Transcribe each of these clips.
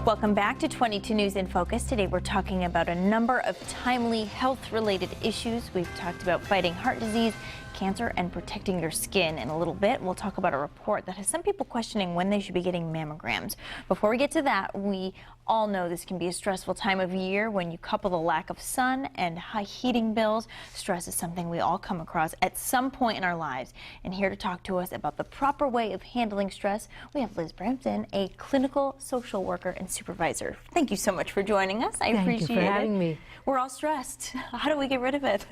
Welcome back to 22 News in Focus. Today we're talking about a number of timely health-related issues. We've talked about fighting heart disease, cancer, and protecting your skin. In a little bit, we'll talk about a report that has some people questioning when they should be getting mammograms. Before we get to that, we all know this can be a stressful time of year when you couple the lack of sun and high heating bills. Stress is something we all come across at some point in our lives. And here to talk to us about the proper way of handling stress, we have Liz Brampton, a clinical social worker and supervisor. Thank you so much for joining us. I appreciate it. Thank you for having me. We're all stressed. How do we get rid of it?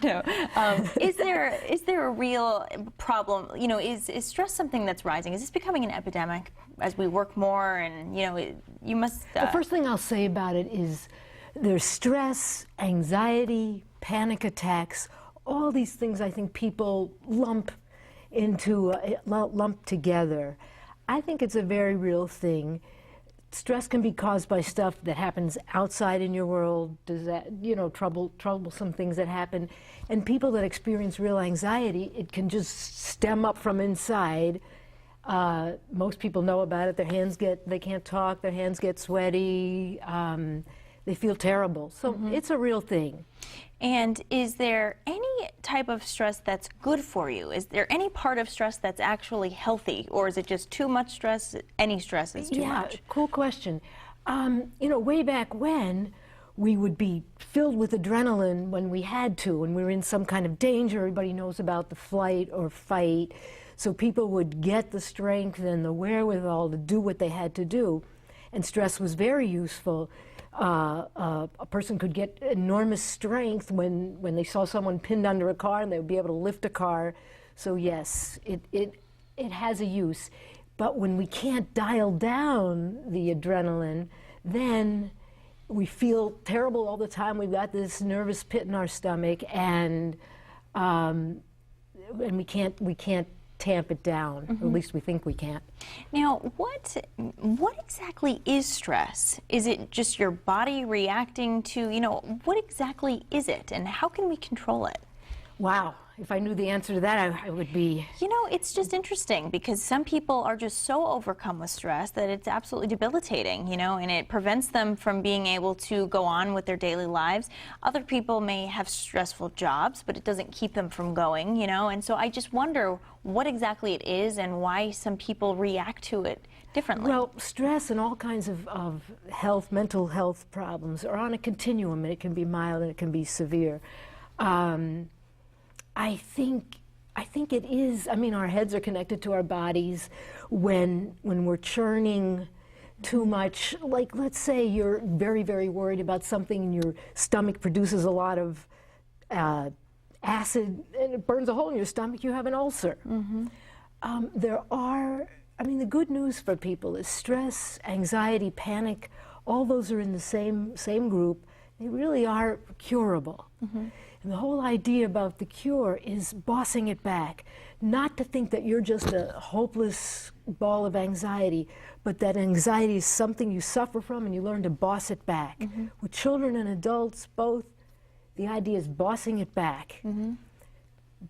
No. Is there a real problem? You know, is stress something that's rising? Is this becoming an epidemic as we work more? And you know, you must. The first thing I'll say about it is there's stress, anxiety, panic attacks. All these things I think people lump together. I think it's a very real thing. Stress can be caused by stuff that happens outside in your world, troublesome things that happen. And people that experience real anxiety, it can just stem up from inside. Most people know about it. They can't talk, their hands get sweaty, they feel terrible. So it's a real thing. And is there any type of stress that's good for you? Is there any part of stress that's actually healthy, or is it just too much stress? Any stress is too much? Yeah, cool question. You know, way back when, we would be filled with adrenaline when we had to, when we were in some kind of danger. Everybody knows about the flight or fight. So people would get the strength and the wherewithal to do what they had to do. And stress was very useful. A person could get enormous strength when they saw someone pinned under a car, and they would be able to lift a car. So yes, it has a use. But when we can't dial down the adrenaline, then we feel terrible all the time. We've got this nervous pit in our stomach, and we can't tamp it down. Or at least we think we can't. Now, what exactly is stress? Is it just your body reacting to, you know, what exactly is it, and how can we control it? Wow. If I knew the answer to that, I would be... You know, it's just interesting because some people are just so overcome with stress that it's absolutely debilitating, you know, and it prevents them from being able to go on with their daily lives. Other people may have stressful jobs, but it doesn't keep them from going, you know, and so I just wonder what exactly it is and why some people react to it differently. Well, stress and all kinds of mental health problems are on a continuum, and it can be mild and it can be severe. I think it is. I mean, our heads are connected to our bodies. When we're churning too much, like let's say you're very, very worried about something and your stomach produces a lot of acid and it burns a hole in your stomach, you have an ulcer. The good news for people is stress, anxiety, panic, all those are in the same group. They really are curable. And the whole idea about the cure is bossing it back. Not to think that you're just a hopeless ball of anxiety, but that anxiety is something you suffer from and you learn to boss it back. With children and adults both, the idea is bossing it back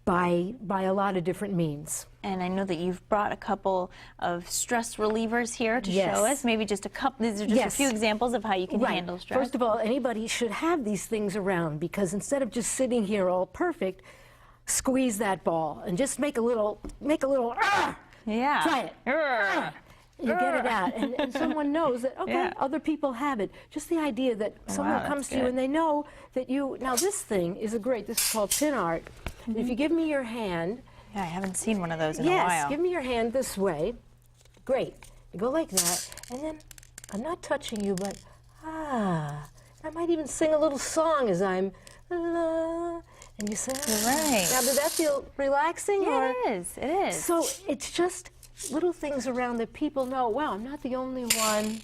by a lot of different means. And I know that you've brought a couple of stress relievers here to show us. Maybe just a couple. These are just a few examples of how you can handle stress. First of all, anybody should have these things around, because instead of just sitting here all perfect, squeeze that ball and just make a little yeah. Try it. You get it out, and someone knows that, okay, other people have it. Just the idea that someone comes to you and they know that you, now this thing is this is called pin art. If you give me your hand. Yeah, I haven't seen one of those in a while. Yes, give me your hand this way. Great. You go like that, and then I'm not touching you, but I might even sing a little song as I'm, and you say, right. Now, does that feel relaxing? Yeah, it is. It is. So it's just little things around that people know, wow, I'm not the only one.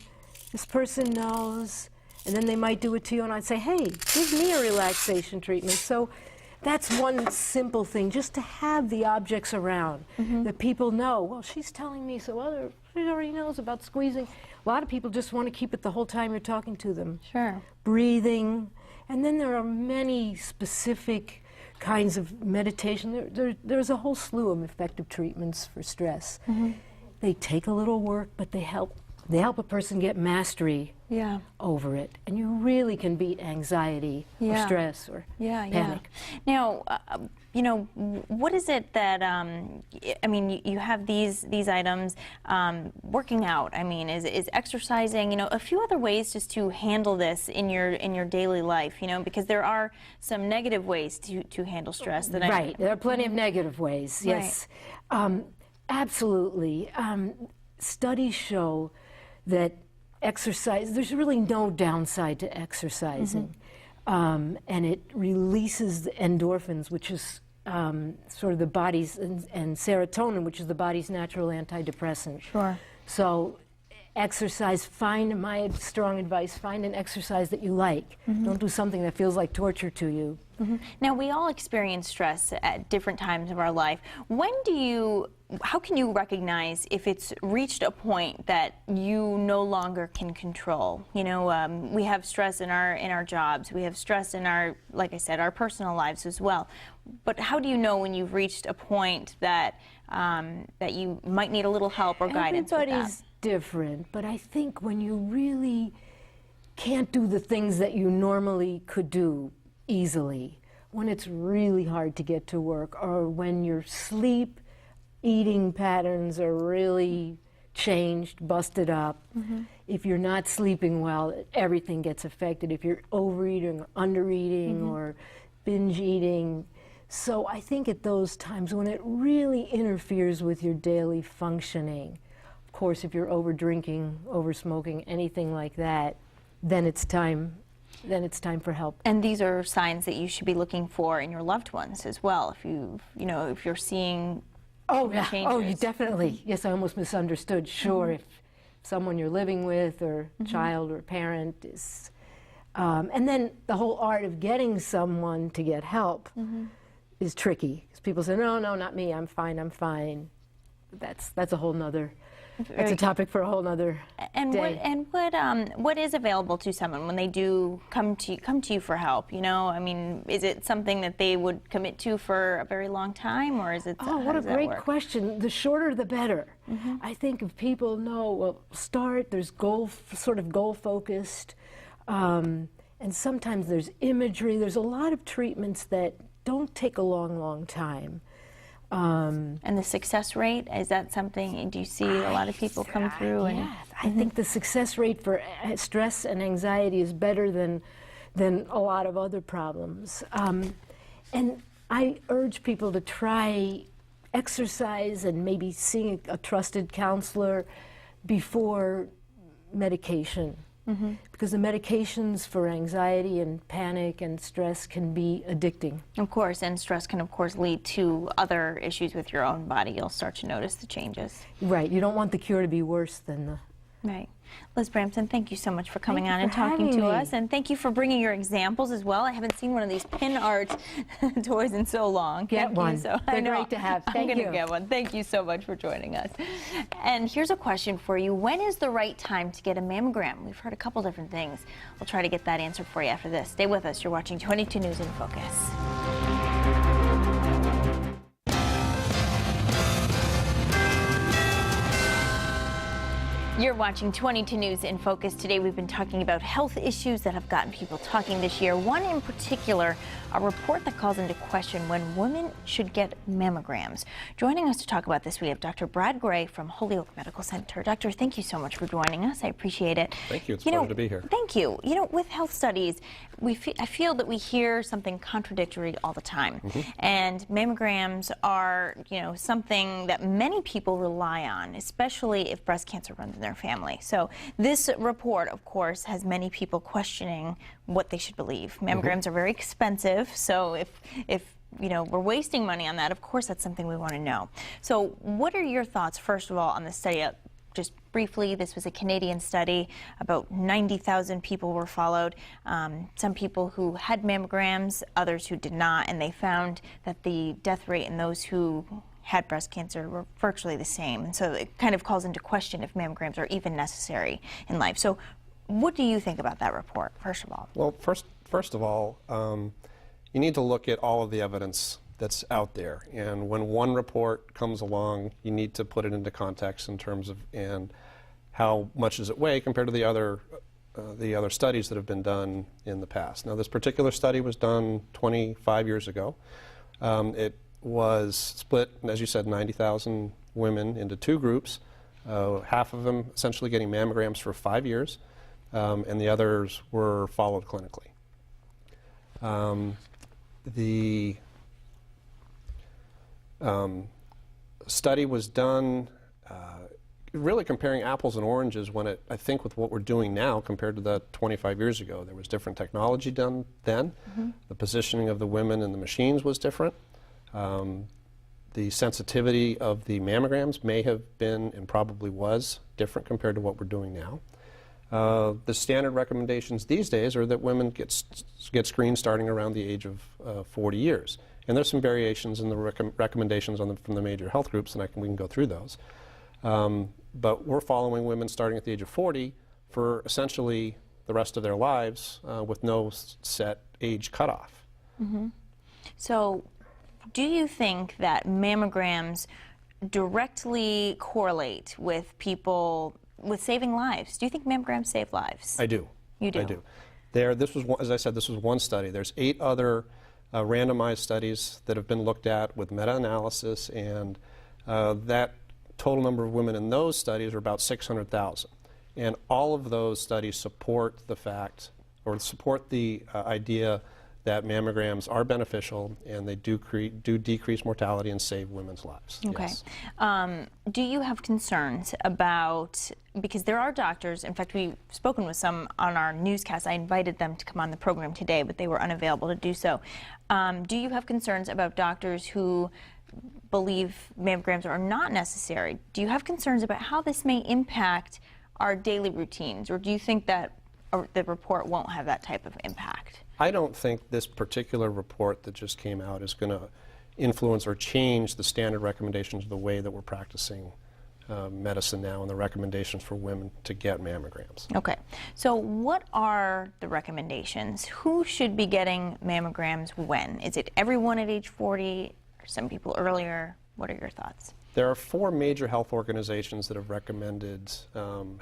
This person knows. And then they might do it to you, and I'd say, hey, give me a relaxation treatment. So that's one simple thing, just to have the objects around that people know, well, she's telling me, so she already knows about squeezing. A lot of people just want to keep it the whole time you're talking to them. Sure. Breathing. And then there are many specific kinds of meditation. There's a whole slew of effective treatments for stress. They take a little work, but they help They help a person get mastery over it, and you really can beat anxiety or stress or panic. Now, you know, what is it that I mean? You have these items. Working out. I mean, is exercising. You know, a few other ways just to handle this in your daily life. You know, because there are some negative ways to handle stress. That there are plenty of negative ways. Yes, absolutely. Studies show that exercise, there's really no downside to exercising. And it releases the endorphins, which is sort of the body's, and serotonin, which is the body's natural antidepressant. Sure. So exercise, my strong advice, find an exercise that you like. Don't do something that feels like torture to you. Now, we all experience stress at different times of our life. How can you recognize if it's reached a point that you no longer can control? You know, we have stress in our jobs. We have stress in our, like I said, our personal lives as well. But how do you know when you've reached a point that that you might need a little help or guidance with that? Everybody's different, but I think when you really can't do the things that you normally could do easily, when it's really hard to get to work, or when your sleep, eating patterns are really changed, busted up. If you're not sleeping well, everything gets affected. If you're overeating or undereating or binge eating. So I think at those times when it really interferes with your daily functioning, of course, if you're over drinking, over smoking, anything like that, then it's time for help. And these are signs that you should be looking for in your loved ones as well. If if you're seeing changes. Oh, you definitely. Yes, I almost misunderstood. Sure, if someone you're living with, or child or parent is, and then the whole art of getting someone to get help is tricky. Because people say, no, not me. I'm fine. That's a whole nother. That's a topic for a whole nother day. What is available to someone when they do come to you for help? You know, I mean, is it something that they would commit to for a very long time, or is it? Oh, what a great question! The shorter, the better. I think if people know, well, start. There's goal focused, and sometimes there's imagery. There's a lot of treatments that don't take a long time. And the success rate, is that something, do you see a lot of people come through? I think the success rate for stress and anxiety is better than a lot of other problems. And I urge people to try exercise and maybe seeing a trusted counselor before medication. Because the medications for anxiety and panic and stress can be addicting. Of course, and stress can, of course, lead to other issues with your own body. You'll start to notice the changes. Right. You don't want the cure to be worse than the... Right. Liz Bramson, thank you so much for coming on and talking to us. And thank you for bringing your examples as well. I haven't seen one of these pin art toys in so long. Get one. They're great to have. Thank you. I'm going to get one. Thank you so much for joining us. And here's a question for you. When is the right time to get a mammogram? We've heard a couple different things. We'll try to get that answered for you after this. Stay with us. You're watching 22 News in Focus. You're watching 22 News in Focus. Today we've been talking about health issues that have gotten people talking this year. One in particular, a report that calls into question when women should get mammograms. Joining us to talk about this, we have Dr. Brad Gray from Holyoke Medical Center. Doctor, thank you so much for joining us. I appreciate it. Thank you. It's a pleasure to be here. Thank you. You know, with health studies, I feel that we hear something contradictory all the time. And mammograms are, something that many people rely on, especially if breast cancer runs in their family. So this report, of course, has many people questioning what they should believe. Mammograms are very expensive, so if we're wasting money on that, of course that's something we want to know. So what are your thoughts, first of all, on the study? Just briefly, this was a Canadian study. About 90,000 people were followed. Some people who had mammograms, others who did not, and they found that the death rate in those who had breast cancer were virtually the same. And so it kind of calls into question if mammograms are even necessary in life. So what do you think about that report, first of all? Well, first of all, you need to look at all of the evidence that's out there. And when one report comes along, you need to put it into context in terms of, and how much does it weigh compared to the other studies that have been done in the past. Now, this particular study was done 25 years ago. It was split, as you said, 90,000 women into two groups, half of them essentially getting mammograms for 5 years, and the others were followed clinically. The study was done really comparing apples and oranges when I think with what we're doing now compared to the 25 years ago. There was different technology done then. The positioning of the women in the machines was different. The sensitivity of the mammograms may have been and probably was different compared to what we're doing now. The standard recommendations these days are that women get screened starting around the age of 40 years. And there's some variations in the recommendations from the major health groups, and we can go through those. But we're following women starting at the age of 40 for essentially the rest of their lives with no set age cutoff. So do you think that mammograms directly correlate with people with saving lives? Do you think mammograms save lives? I do. You do? I do. This was, as I said, this was one study. There's 8 other randomized studies that have been looked at with meta-analysis, and that total number of women in those studies are about 600,000. And all of those studies support the fact, or support the idea that mammograms are beneficial and they do decrease mortality and save women's lives. Okay. Yes. Do you have concerns about, because there are doctors, in fact we've spoken with some on our newscast, I invited them to come on the program today, but they were unavailable to do so. Do you have concerns about doctors who believe mammograms are not necessary? Do you have concerns about how this may impact our daily routines, or do you think that the report won't have that type of impact? I don't think this particular report that just came out is going to influence or change the standard recommendations of the way that we're practicing medicine now and the recommendations for women to get mammograms. Okay, so what are the recommendations? Who should be getting mammograms when? Is it everyone at age 40, or some people earlier? What are your thoughts? There are 4 major health organizations that have recommended,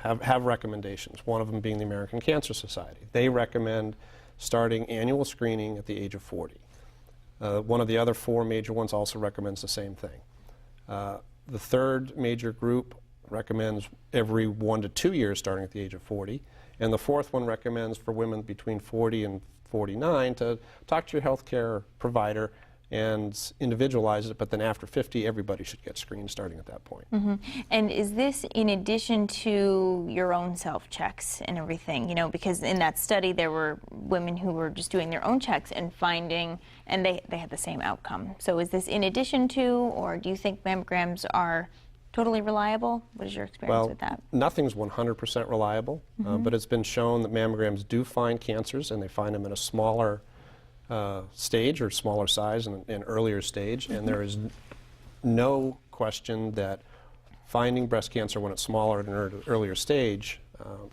have recommendations, one of them being the American Cancer Society. They recommend starting annual screening at the age of 40. One of the other 4 major ones also recommends the same thing. The third major group recommends every 1 to 2 years starting at the age of 40. And the fourth one recommends for women between 40 and 49 to talk to your health care provider and individualize it, but then after 50, everybody should get screened starting at that point. And is this in addition to your own self-checks and everything? You know, because in that study there were women who were just doing their own checks and finding, and they had the same outcome. So is this in addition to, or do you think mammograms are totally reliable? What is your experience with that? Nothing's 100% reliable, but it's been shown that mammograms do find cancers, and they find them in a smaller stage or smaller size in an earlier stage, and there is no question that finding breast cancer when it's smaller at an earlier stage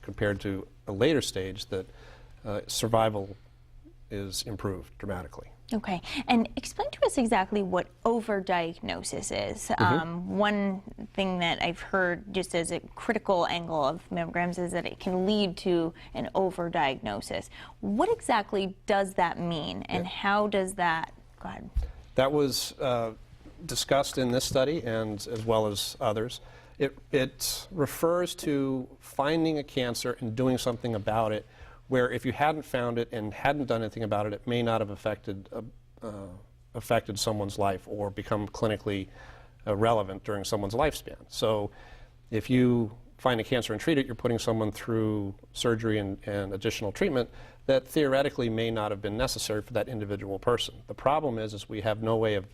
compared to a later stage, that survival is improved dramatically. Okay, and explain to us exactly what overdiagnosis is. One thing that I've heard just as a critical angle of mammograms is that it can lead to an overdiagnosis. What exactly does that mean, and how does that, go ahead. That was discussed in this study and as well as others. It refers to finding a cancer and doing something about it, where if you hadn't found it and hadn't done anything about it, it may not have affected someone's life or become clinically relevant during someone's lifespan. So if you find a cancer and treat it, you're putting someone through surgery and additional treatment that theoretically may not have been necessary for that individual person. The problem is we have no way of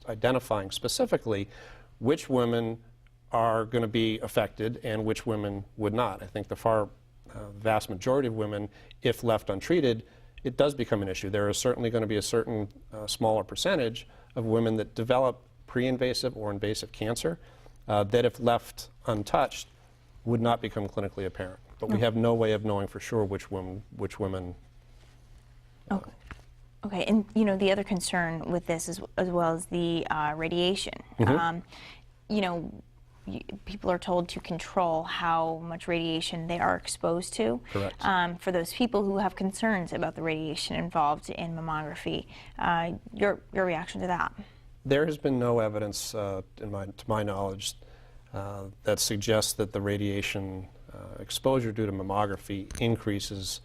identifying specifically which women are going to be affected and which women would not. I think the vast majority of women, if left untreated, it does become an issue. There is certainly going to be a certain smaller percentage of women that develop pre-invasive or invasive cancer that, if left untouched, would not become clinically apparent. But we have no way of knowing for sure which women. Okay. Okay, and you know, the other concern with this is, as well as the radiation. You know, people are told to control how much radiation they are exposed to. Correct. For those people who have concerns about the radiation involved in mammography, your reaction to that? There has been no evidence, to my knowledge, that suggests that the radiation exposure due to mammography increases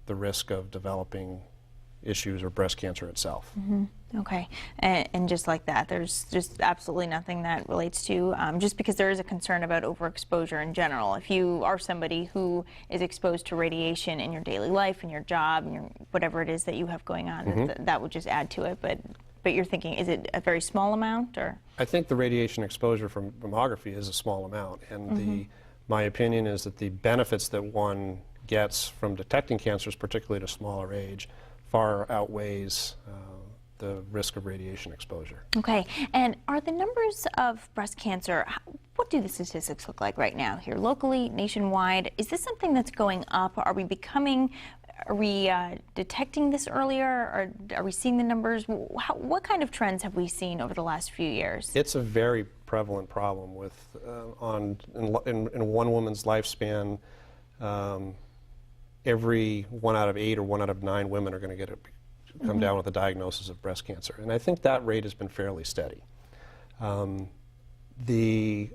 the risk of developing issues or breast cancer itself. Mm-hmm. Okay, and just like that, there's just absolutely nothing that relates to, just because there is a concern about overexposure in general. If you are somebody who is exposed to radiation in your daily life, in your job, in your, whatever it is that you have going on, that would just add to it. But you're thinking, is it a very small amount, or? I think the radiation exposure from mammography is a small amount, and my opinion is that the benefits that one gets from detecting cancers, particularly at a smaller age, far outweighs the risk of radiation exposure. Okay, and are the numbers of breast cancer, what do the statistics look like right now here locally, nationwide? Is this something that's going up? Are we detecting this earlier, or are we seeing the numbers? What kind of trends have we seen over the last few years? It's a very prevalent problem with in one woman's lifespan. Every 1 out of 8 or 1 out of 9 women are going to come down with a diagnosis of breast cancer, and I think that rate has been fairly steady. The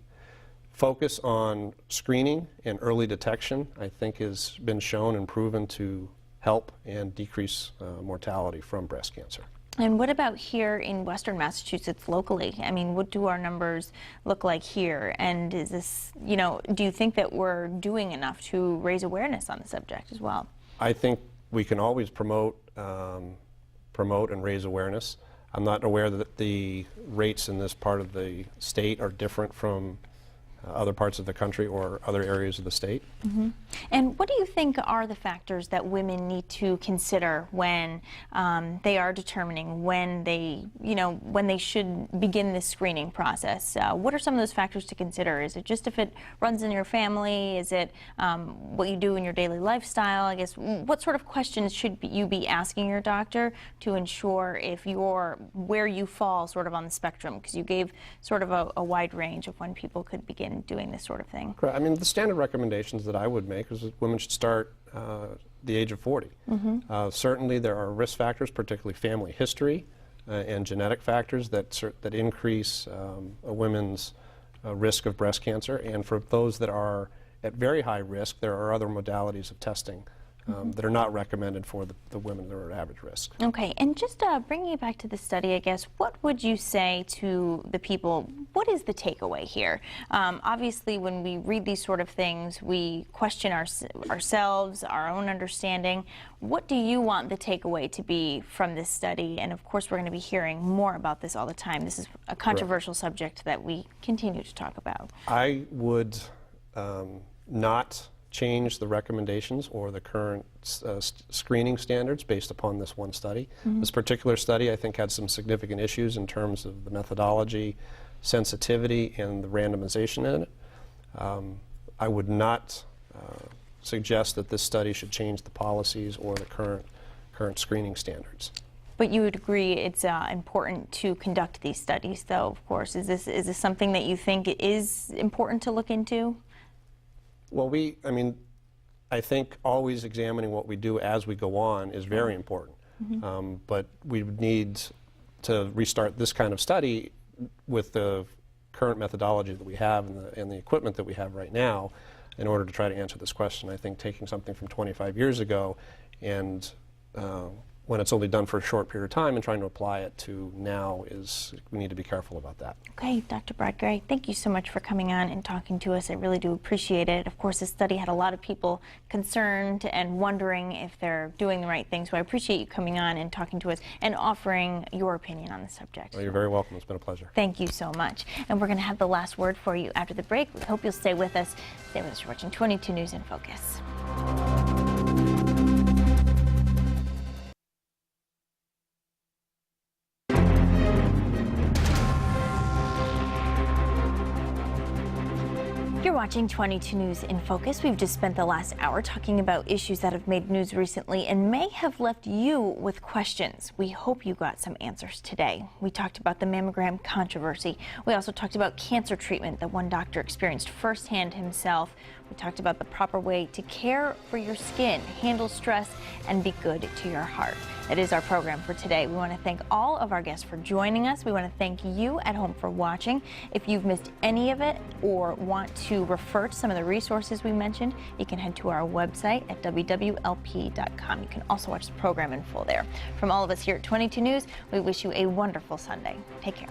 focus on screening and early detection, I think, has been shown and proven to help and decrease mortality from breast cancer. And what about here in Western Massachusetts locally? I mean, what do our numbers look like here? And is this, do you think that we're doing enough to raise awareness on the subject as well? I think we can always promote and raise awareness. I'm not aware that the rates in this part of the state are different from other parts of the country or other areas of the state. And what do you think are the factors that women need to consider when they are determining when they should begin this screening process? What are some of those factors to consider? Is it just if it runs in your family? Is it what you do in your daily lifestyle? I guess, what sort of questions should you be asking your doctor to ensure if you're where you fall sort of on the spectrum? Because you gave sort of a wide range of when people could begin doing this sort of thing. Correct. I mean, the standard recommendations that I would make is that women should start the age of 40. Certainly there are risk factors, particularly family history and genetic factors that increase a woman's risk of breast cancer. And for those that are at very high risk, there are other modalities of testing that are not recommended for the women that are at average risk. Okay, and just bringing it back to the study, I guess, what would you say to the people? What is the takeaway here? Obviously, when we read these sort of things, we question ourselves, our own understanding. What do you want the takeaway to be from this study? And of course, we're going to be hearing more about this all the time. This is a controversial subject that we continue to talk about. I would not change the recommendations or the current screening standards based upon this one study. This particular study, I think, had some significant issues in terms of the methodology, sensitivity, and the randomization in it. I would not suggest that this study should change the policies or the current screening standards. But you would agree it's important to conduct these studies, though, of course. Is this something that you think is important to look into? Well, I think always examining what we do as we go on is very important. But we would need to restart this kind of study with the current methodology that we have and the equipment that we have right now in order to try to answer this question. I think taking something from 25 years ago and when it's only done for a short period of time and trying to apply it to now we need to be careful about that. Okay, Dr. Bradgray, thank you so much for coming on and talking to us. I really do appreciate it. Of course, this study had a lot of people concerned and wondering if they're doing the right thing, so I appreciate you coming on and talking to us and offering your opinion on the subject. Well, you're very welcome. It's been a pleasure. Thank you so much. And we're going to have the last word for you after the break. We hope you'll stay with us. Stay with us. You're watching 22 News in Focus. You're watching 22 News in Focus. We've just spent the last hour talking about issues that have made news recently and may have left you with questions. We hope you got some answers today. We talked about the mammogram controversy. We also talked about cancer treatment that one doctor experienced firsthand himself. We talked about the proper way to care for your skin, handle stress, and be good to your heart. That is our program for today. We want to thank all of our guests for joining us. We want to thank you at home for watching. If you've missed any of it or want to refer to some of the resources we mentioned, you can head to our website at wwlp.com. You can also watch the program in full there. From all of us here at 22 News, we wish you a wonderful Sunday. Take care.